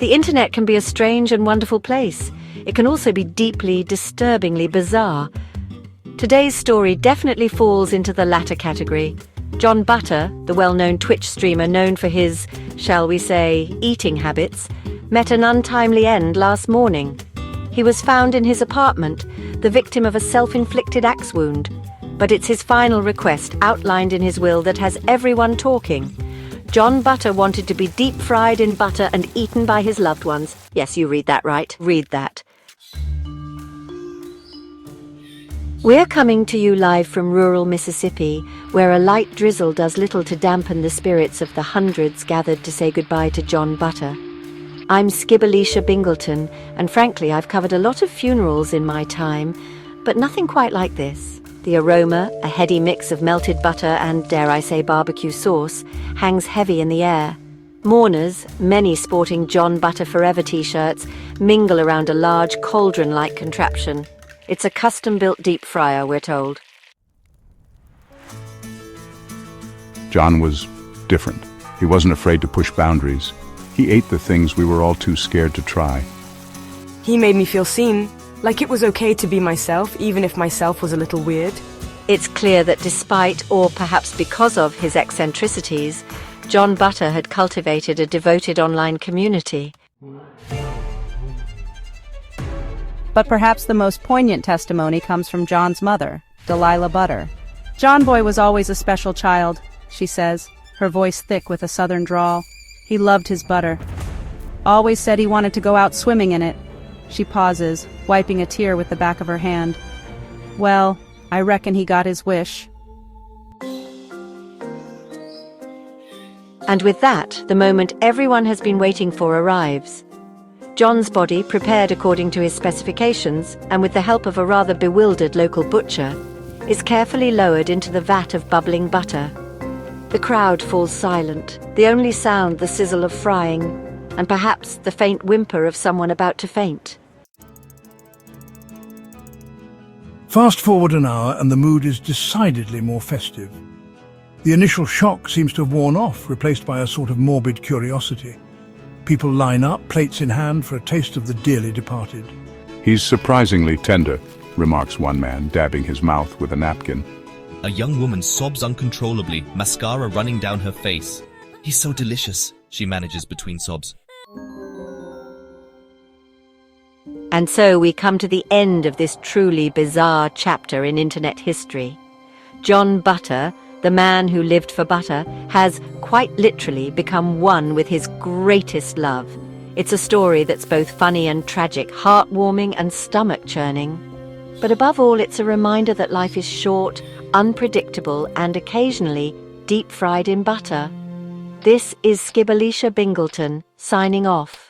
The internet can be a strange and wonderful place. It can also be deeply, disturbingly bizarre. Today's story definitely falls into the latter category. John Butter, the well-known Twitch streamer known for his, shall we say, eating habits, met an untimely end last morning. He was found in his apartment, the victim of a self-inflicted axe wound. But it's his final request, outlined in his will, that has everyone talking. John Butter wanted to be deep-fried in butter and eaten by his loved ones. Yes, you read that right. Read that. We're coming to you live from rural Mississippi, where a light drizzle does little to dampen the spirits of the hundreds gathered to say goodbye to John Butter. I'm Skibalicia Bingleton, and frankly, I've covered a lot of funerals in my time, but nothing quite like this. The aroma, a heady mix of melted butter and, dare I say, barbecue sauce, hangs heavy in the air. Mourners, many sporting John Butter Forever t-shirts, mingle around a large cauldron-like contraption. It's a custom-built deep fryer, we're told. John was different. He wasn't afraid to push boundaries. He ate the things we were all too scared to try. He made me feel seen, like it was okay to be myself, even if myself was a little weird. It's clear that despite, or perhaps because of, his eccentricities, John Butter had cultivated a devoted online community. But perhaps the most poignant testimony comes from John's mother, Delilah Butter. John Boy was always a special child, she says, her voice thick with a southern drawl. He loved his butter. Always said he wanted to go out swimming in it. She pauses, wiping a tear with the back of her hand. Well, I reckon he got his wish. And with that, the moment everyone has been waiting for arrives. John's body, prepared according to his specifications, and with the help of a rather bewildered local butcher, is carefully lowered into the vat of bubbling butter. The crowd falls silent, the only sound the sizzle of frying, and perhaps the faint whimper of someone about to faint. Fast forward an hour and the mood is decidedly more festive. The initial shock seems to have worn off, replaced by a sort of morbid curiosity. People line up, plates in hand, for a taste of the dearly departed. He's surprisingly tender, remarks one man, dabbing his mouth with a napkin. A young woman sobs uncontrollably, mascara running down her face. He's so delicious, she manages between sobs. And so we come to the end of this truly bizarre chapter in internet history. John Butter, the man who lived for butter, has quite literally become one with his greatest love. It's a story that's both funny and tragic, heartwarming and stomach-churning. But above all, it's a reminder that life is short, unpredictable, and occasionally deep-fried in butter. This is Skibalicia Bingleton, signing off.